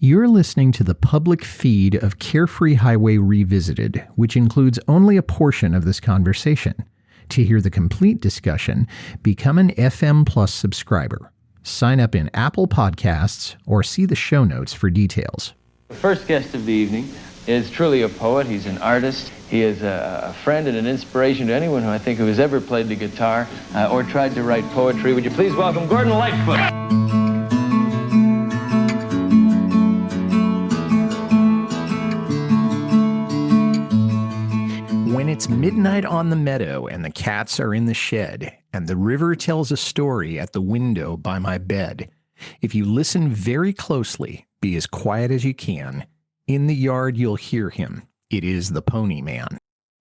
You're listening to the public feed of Carefree Highway Revisited, which includes only a portion of this conversation. To hear the complete discussion, become an FM Plus subscriber. Sign up in Apple Podcasts or see the show notes for details. The first guest of the evening is truly a poet. He's an artist. He is a friend and an inspiration to anyone who I think who has ever played the guitar or tried to write poetry. Would you please welcome Gordon Lightfoot? When it's midnight on the meadow and the cats are in the shed, and the river tells a story at the window by my bed, if you listen very closely, be as quiet as you can, in the yard you'll hear him. It is the Pony Man.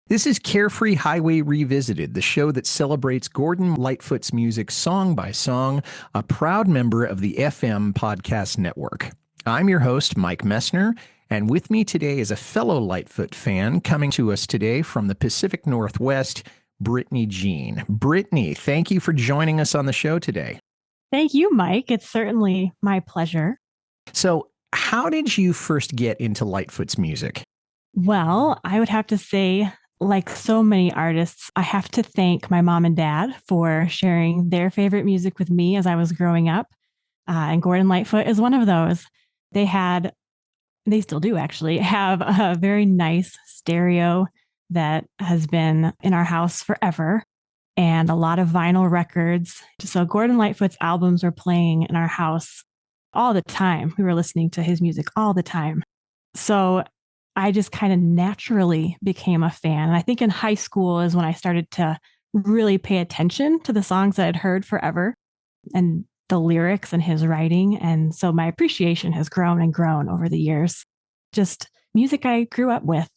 This is Carefree Highway Revisited, the show that celebrates Gordon Lightfoot's music song by song, a proud member of the FM Podcast Network. I'm your host, Mike Messner, and with me today is a fellow Lightfoot fan coming to us today from the Pacific Northwest, Brittany Jean. Brittany, thank you for joining us on the show today. Thank you, Mike. It's certainly my pleasure. So, how did you first get into Lightfoot's music? Well, I would have to say, like so many artists, I have to thank my mom and dad for sharing their favorite music with me as I was growing up. And Gordon Lightfoot is one of those. They still do actually have a very nice stereo that has been in our house forever and a lot of vinyl records. So Gordon Lightfoot's albums were playing in our house all the time. We were listening to his music all the time. So I just kind of naturally became a fan. And I think in high school is when I started to really pay attention to the songs that I'd heard forever and the lyrics and his writing. And so my appreciation has grown and grown over the years. Just music I grew up with.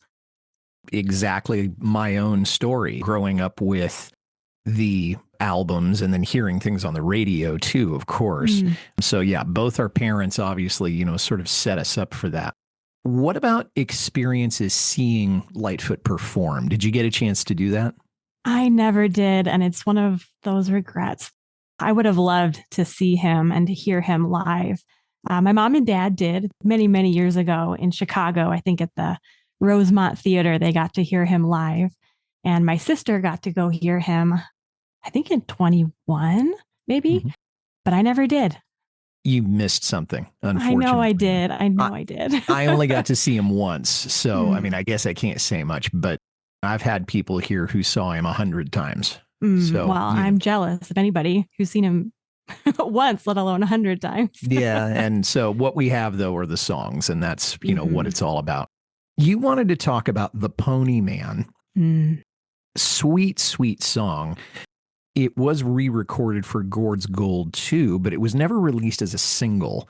Exactly my own story, growing up with the albums and then hearing things on the radio too, of course. So yeah, both our parents obviously, sort of set us up for that. What about experiences seeing Lightfoot perform? Did you get a chance to do that? I never did. And it's one of those regrets. I would have loved to see him and to hear him live. My mom and dad did many, many years ago in Chicago. I think at the Rosemont Theater, they got to hear him live. And my sister got to go hear him, I think in 21, maybe, but I never did. You missed something, unfortunately. I know I did. I only got to see him once. So, I guess I can't say much, but I've had people here who saw him 100 times. So, well, I'm jealous of anybody who's seen him once, let alone 100 times. Yeah. And so what we have, though, are the songs, and that's, what it's all about. You wanted to talk about The Pony Man. Sweet, sweet song. It was re-recorded for Gord's Gold too, but it was never released as a single.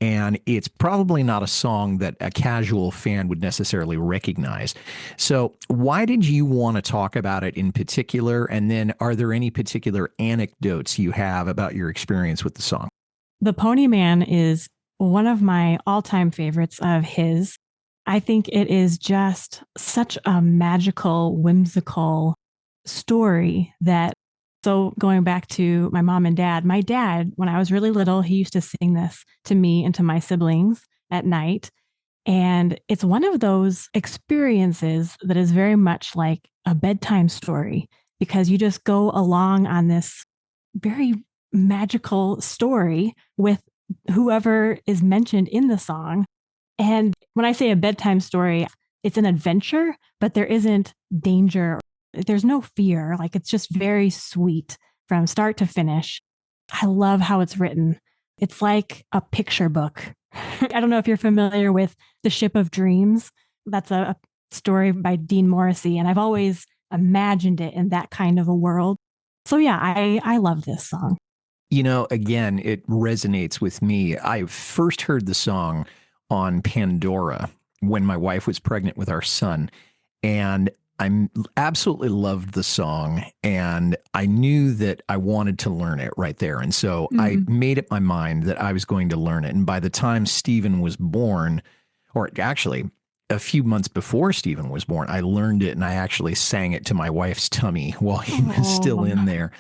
And it's probably not a song that a casual fan would necessarily recognize. So why did you want to talk about it in particular? And then are there any particular anecdotes you have about your experience with the song? The Pony Man is one of my all-time favorites of his. I think it is just such a magical, whimsical story that, so going back to my mom and dad, my dad, when I was really little, he used to sing this to me and to my siblings at night. And it's one of those experiences that is very much like a bedtime story because you just go along on this very magical story with whoever is mentioned in the song. And when I say a bedtime story, it's an adventure, but there isn't danger. There's no fear. Like it's just very sweet from start to finish. I love how it's written. It's like a picture book. I don't know if you're familiar with The Ship of Dreams. That's a story by Dean Morrissey. And I've always imagined it in that kind of a world. So yeah, I love this song. Again, it resonates with me. I first heard the song on Pandora when my wife was pregnant with our son. And I absolutely loved the song, and I knew that I wanted to learn it right there. And so I made up my mind that I was going to learn it. And by the time Stephen was born, or actually a few months before Stephen was born, I learned it and I actually sang it to my wife's tummy while he was still in there.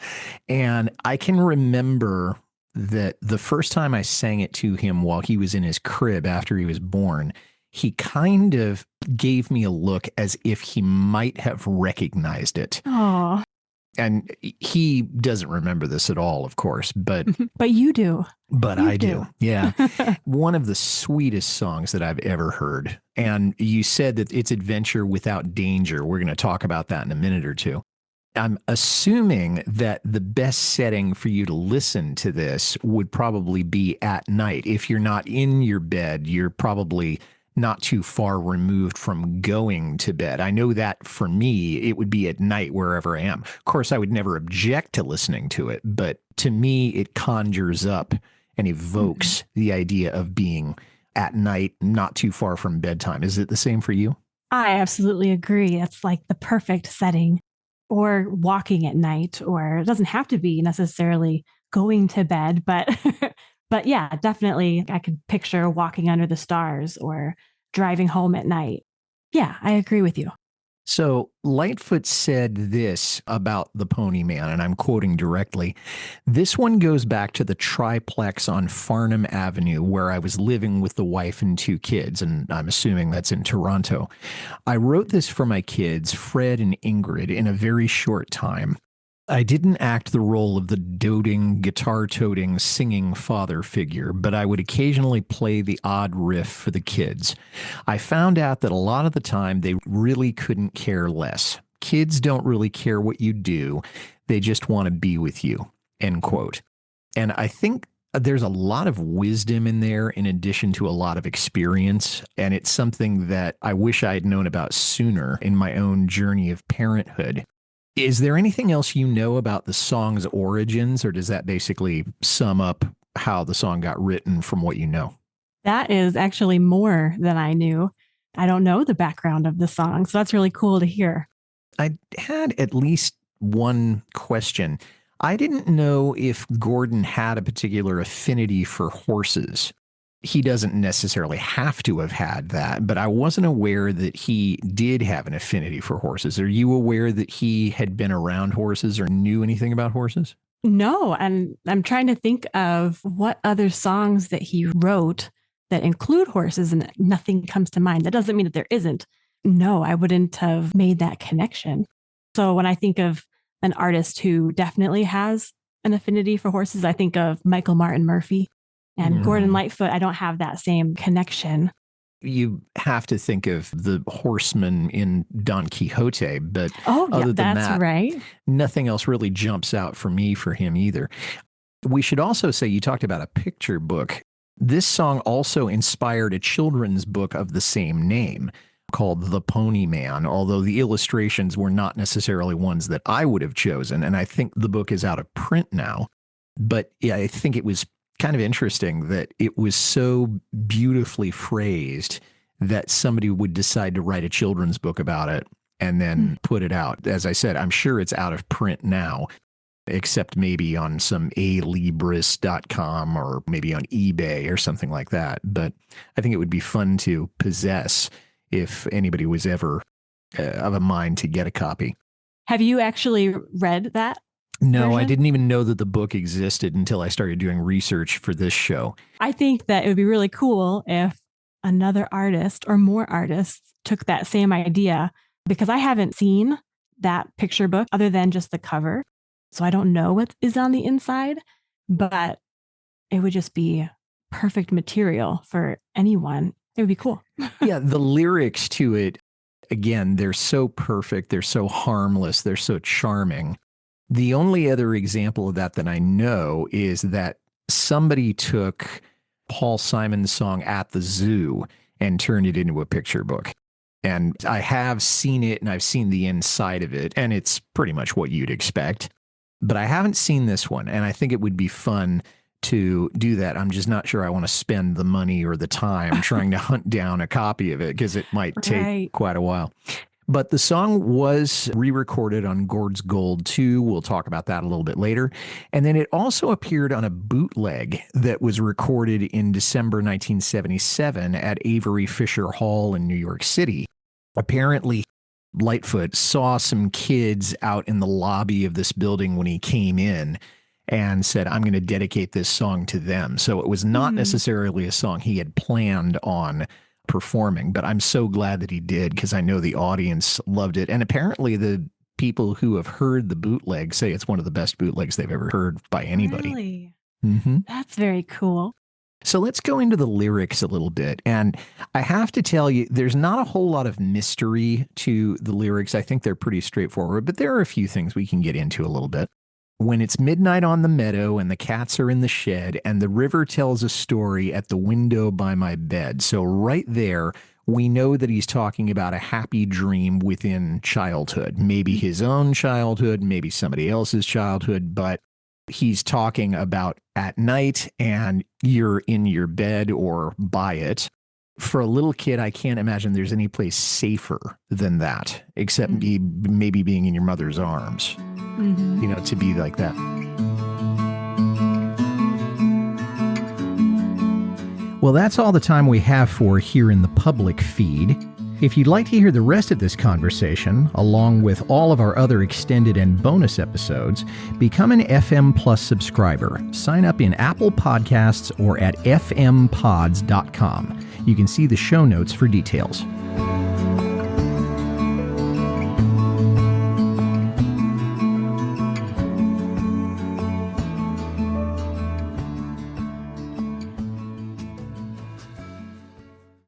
And I can remember that the first time I sang it to him while he was in his crib after he was born, he kind of gave me a look as if he might have recognized it. Oh, And he doesn't remember this at all, of course, but but you do. but You I do. Yeah. One of the sweetest songs that I've ever heard. And you said that it's adventure without danger. We're going to talk about that in a minute or two. I'm assuming that the best setting for you to listen to this would probably be at night. If you're not in your bed, you're probably not too far removed from going to bed. I know that for me, it would be at night wherever I am. Of course, I would never object to listening to it, but to me, it conjures up and evokes the idea of being at night, not too far from bedtime. Is it the same for you? I absolutely agree. It's like the perfect setting, or walking at night, or it doesn't have to be necessarily going to bed, but but yeah, definitely I could picture walking under the stars or driving home at night. Yeah, I agree with you. So Lightfoot said this about the Pony Man, and I'm quoting directly. This one goes back to the triplex on Farnham Avenue where I was living with the wife and two kids, and I'm assuming that's in Toronto. I wrote this for my kids, Fred and Ingrid, in a very short time. I didn't act the role of the doting, guitar-toting, singing father figure, but I would occasionally play the odd riff for the kids. I found out that a lot of the time they really couldn't care less. Kids don't really care what you do. They just want to be with you, end quote. And I think there's a lot of wisdom in there in addition to a lot of experience. And it's something that I wish I had known about sooner in my own journey of parenthood. Is there anything else you know about the song's origins, or does that basically sum up how the song got written from what you know? That is actually more than I knew. I don't know the background of the song, so that's really cool to hear. I had at least one question. I didn't know if Gordon had a particular affinity for horses. He doesn't necessarily have to have had that, but I wasn't aware that he did have an affinity for horses. Are you aware that he had been around horses or knew anything about horses? No, and I'm trying to think of what other songs that he wrote that include horses, and nothing comes to mind. That doesn't mean that there isn't. No, I wouldn't have made that connection. So when I think of an artist who definitely has an affinity for horses, I think of Michael Martin Murphy and Gordon Lightfoot. I don't have that same connection. You have to think of the horseman in Don Quixote, but Oh, yeah, other than that's that, right. nothing else really jumps out for me for him either. We should also say you talked about a picture book. This song also inspired a children's book of the same name called The Pony Man, although the illustrations were not necessarily ones that I would have chosen. And I think the book is out of print now. But yeah, I think it was kind of interesting that it was so beautifully phrased that somebody would decide to write a children's book about it and then put it out. As I said, I'm sure it's out of print now, except maybe on some alibris.com or maybe on eBay or something like that. But I think it would be fun to possess if anybody was ever of a mind to get a copy. Have you actually read that? No, I version? didn't even know that the book existed until I started doing research for this show. I think that it would be really cool if another artist or more artists took that same idea, because I haven't seen that picture book other than just the cover. So I don't know what is on the inside, but it would just be perfect material for anyone. It would be cool. Yeah, the lyrics to it, again, they're so perfect. They're so harmless. They're so charming. The only other example of that I know is that somebody took Paul Simon's song At the Zoo and turned it into a picture book. And I have seen it and I've seen the inside of it, and it's pretty much what you'd expect. But I haven't seen this one, and I think it would be fun to do that. I'm just not sure I want to spend the money or the time trying to hunt down a copy of it because it might take quite a while. But the song was re-recorded on Gord's Gold 2. We'll talk about that a little bit later. And then it also appeared on a bootleg that was recorded in December 1977 at Avery Fisher Hall in New York City. Apparently, Lightfoot saw some kids out in the lobby of this building when he came in, and said, I'm going to dedicate this song to them. So it was not necessarily a song he had planned on performing, but I'm so glad that he did because I know the audience loved it. And apparently the people who have heard the bootleg say it's one of the best bootlegs they've ever heard by anybody. Really? Mm-hmm. That's very cool. So let's go into the lyrics a little bit. And I have to tell you, there's not a whole lot of mystery to the lyrics. I think they're pretty straightforward, but there are a few things we can get into a little bit. When it's midnight on the meadow and the cats are in the shed and the river tells a story at the window by my bed. So right there, we know that he's talking about a happy dream within childhood, maybe his own childhood, maybe somebody else's childhood, but he's talking about at night and you're in your bed or by it. For a little kid, I can't imagine there's any place safer than that, except maybe being in your mother's arms, to be like that. Well, that's all the time we have for here in the public feed. If you'd like to hear the rest of this conversation, along with all of our other extended and bonus episodes, become an FM Plus subscriber. Sign up in Apple Podcasts or at fmpods.com. You can see the show notes for details.